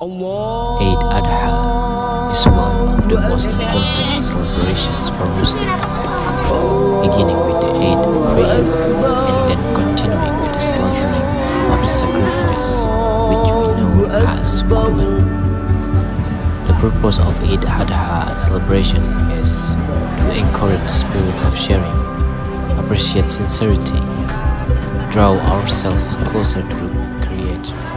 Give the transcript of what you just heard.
Eid Adha is one of the most important celebrations for Muslims, beginning with the Eid prayer and then continuing with the slaughtering of the sacrifice, which we know as qurban. The purpose of Eid Adha celebration is to encourage the spirit of sharing, appreciate sincerity, draw ourselves closer to the Creator,